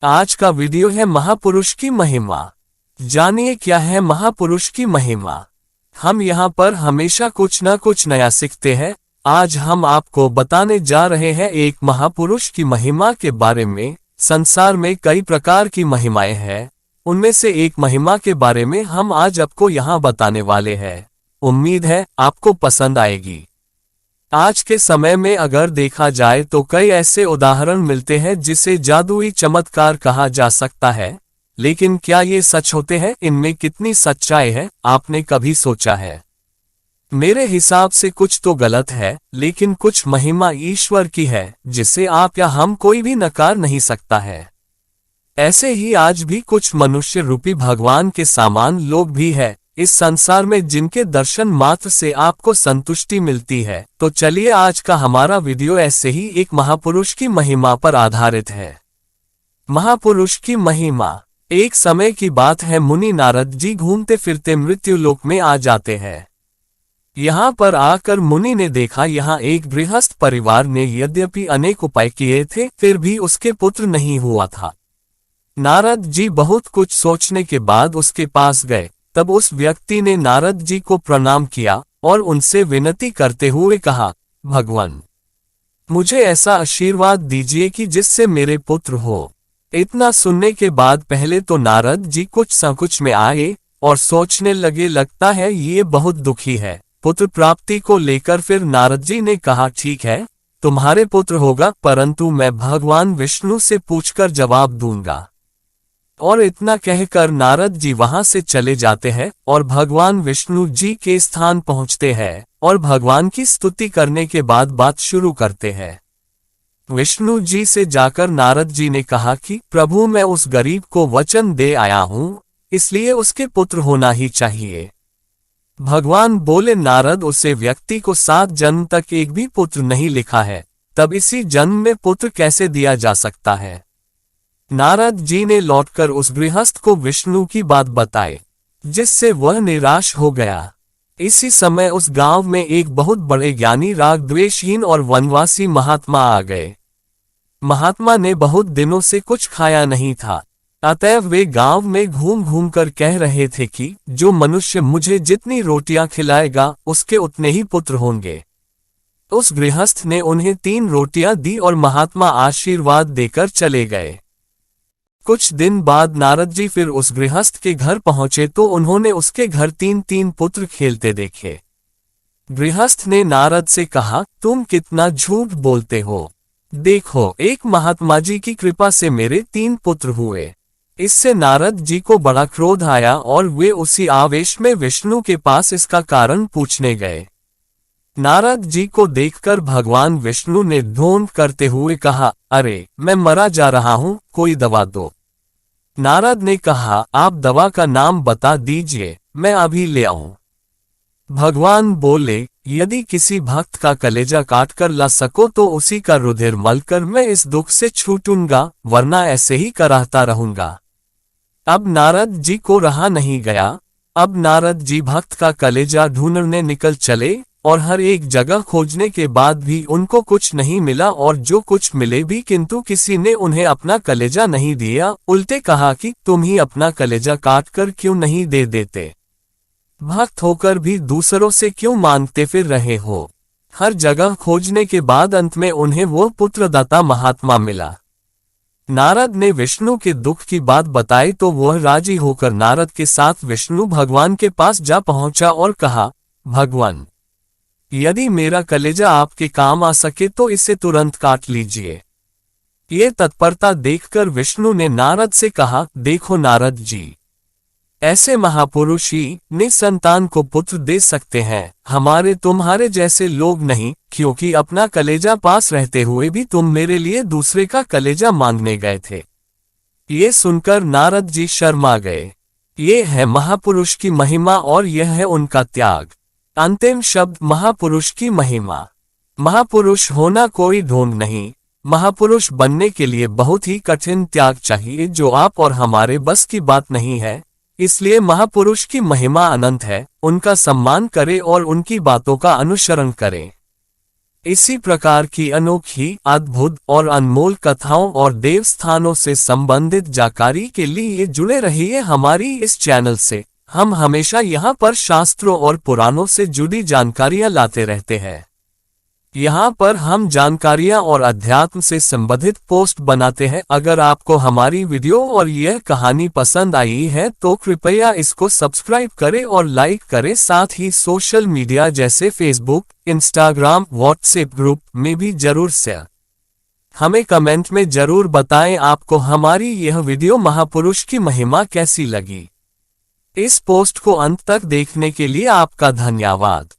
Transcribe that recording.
आज का वीडियो है महापुरुष की महिमा। जानिए क्या है महापुरुष की महिमा। हम यहाँ पर हमेशा कुछ न कुछ नया सीखते हैं। आज हम आपको बताने जा रहे हैं एक महापुरुष की महिमा के बारे में। संसार में कई प्रकार की महिमाएं हैं, उनमें से एक महिमा के बारे में हम आज आपको यहाँ बताने वाले हैं। उम्मीद है आपको पसंद आएगी। आज के समय में अगर देखा जाए तो कई ऐसे उदाहरण मिलते हैं जिसे जादुई चमत्कार कहा जा सकता है, लेकिन क्या ये सच होते हैं? इनमें कितनी सच्चाई है, आपने कभी सोचा है? मेरे हिसाब से कुछ तो गलत है, लेकिन कुछ महिमा ईश्वर की है जिसे आप या हम कोई भी नकार नहीं सकता है। ऐसे ही आज भी कुछ मनुष्य रूपी भगवान के समान लोग भी हैं इस संसार में जिनके दर्शन मात्र से आपको संतुष्टि मिलती है। तो चलिए आज का हमारा वीडियो ऐसे ही एक महापुरुष की महिमा पर आधारित है। महापुरुष की महिमा। एक समय की बात है, मुनि नारद जी घूमते फिरते मृत्यु लोक में आ जाते हैं। यहाँ पर आकर मुनि ने देखा यहाँ एक गृहस्थ परिवार ने यद्यपि अनेक उपाय किए थे फिर भी उसके पुत्र नहीं हुआ था। नारद जी बहुत कुछ सोचने के बाद उसके पास गए। तब उस व्यक्ति ने नारद जी को प्रणाम किया और उनसे विनती करते हुए कहा, भगवान, मुझे ऐसा आशीर्वाद दीजिए कि जिससे मेरे पुत्र हो। इतना सुनने के बाद पहले तो नारद जी कुछ संकोच में आए और सोचने लगे, लगता है ये बहुत दुखी है पुत्र प्राप्ति को लेकर। फिर नारद जी ने कहा, ठीक है, तुम्हारे पुत्र होगा, परंतु मैं भगवान विष्णु से पूछकर जवाब दूंगा। और इतना कहकर नारद जी वहां से चले जाते हैं और भगवान विष्णु जी के स्थान पहुंचते हैं और भगवान की स्तुति करने के बाद बात शुरू करते हैं। विष्णु जी से जाकर नारद जी ने कहा कि प्रभु, मैं उस गरीब को वचन दे आया हूं, इसलिए उसके पुत्र होना ही चाहिए। भगवान बोले, नारद, उसे व्यक्ति को 7 जन्म तक एक भी पुत्र नहीं लिखा है, तब इसी जन्म में पुत्र कैसे दिया जा सकता है? नारद जी ने लौटकर उस गृहस्थ को विष्णु की बात बताई, जिससे वह निराश हो गया। इसी समय उस गांव में एक बहुत बड़े ज्ञानी, राग द्वेषहीन और वनवासी महात्मा आ गए। महात्मा ने बहुत दिनों से कुछ खाया नहीं था, अतएव वे गांव में घूम घूम कर कह रहे थे कि जो मनुष्य मुझे जितनी रोटियां खिलाएगा उसके उतने ही पुत्र होंगे। उस गृहस्थ ने उन्हें 3 रोटियां दी और महात्मा आशीर्वाद देकर चले गए। कुछ दिन बाद नारद जी फिर उस गृहस्थ के घर पहुंचे तो उन्होंने उसके घर 3 पुत्र खेलते देखे। गृहस्थ ने नारद से कहा, तुम कितना झूठ बोलते हो, देखो एक महात्मा जी की कृपा से मेरे 3 पुत्र हुए। इससे नारद जी को बड़ा क्रोध आया और वे उसी आवेश में विष्णु के पास इसका कारण पूछने गए। नारद जी को देखकर भगवान विष्णु ने ढोंग करते हुए कहा, अरे मैं मरा जा रहा हूं, कोई दवा दो। नारद ने कहा, आप दवा का नाम बता दीजिए, मैं अभी ले आऊं। भगवान बोले, यदि किसी भक्त का कलेजा काट कर ला सको तो उसी का रुधिर मलकर मैं इस दुख से छूटूंगा, वरना ऐसे ही कराहता रहूंगा। अब नारद जी को रहा नहीं गया। अब नारद जी भक्त का कलेजा ढूंढने निकल चले और हर एक जगह खोजने के बाद भी उनको कुछ नहीं मिला, और जो कुछ मिले भी किंतु किसी ने उन्हें अपना कलेजा नहीं दिया। उल्टे कहा कि तुम ही अपना कलेजा काट कर क्यों नहीं दे देते? भक्त होकर भी दूसरों से क्यों मांगते फिर रहे हो? हर जगह खोजने के बाद अंत में उन्हें वो पुत्रदाता महात्मा मिला। नारद ने विष्णु के दुख की बात बताई तो वह राजी होकर नारद के साथ विष्णु भगवान के पास जा पहुंचा और कहा, भगवान, यदि मेरा कलेजा आपके काम आ सके तो इसे तुरंत काट लीजिए। ये तत्परता देखकर विष्णु ने नारद से कहा, देखो नारद जी, ऐसे महापुरुष ही निसंतान को पुत्र दे सकते हैं, हमारे तुम्हारे जैसे लोग नहीं, क्योंकि अपना कलेजा पास रहते हुए भी तुम मेरे लिए दूसरे का कलेजा मांगने गए थे। ये सुनकर नारद जी शर्मा गए। ये है महापुरुष की महिमा और यह है उनका त्याग। अंतिम शब्द, महापुरुष की महिमा। महापुरुष होना कोई ढोंग नहीं, महापुरुष बनने के लिए बहुत ही कठिन त्याग चाहिए जो आप और हमारे बस की बात नहीं है। इसलिए महापुरुष की महिमा अनंत है, उनका सम्मान करें और उनकी बातों का अनुसरण करें। इसी प्रकार की अनोखी, अद्भुत और अनमोल कथाओं और देवस्थानों से संबंधित जानकारी के लिए जुड़े रहिए हमारी इस चैनल से। हम हमेशा यहाँ पर शास्त्रों और पुराणों से जुड़ी जानकारियाँ लाते रहते हैं। यहाँ पर हम जानकारियाँ और अध्यात्म से संबंधित पोस्ट बनाते हैं। अगर आपको हमारी वीडियो और यह कहानी पसंद आई है तो कृपया इसको सब्सक्राइब करें और लाइक करें। साथ ही सोशल मीडिया जैसे फेसबुक, इंस्टाग्राम, व्हाट्सएप ग्रुप में भी जरूर शेयर। हमें कमेंट में जरूर बताएं आपको हमारी यह वीडियो महापुरुष की महिमा कैसी लगी। इस पोस्ट को अंत तक देखने के लिए आपका धन्यवाद।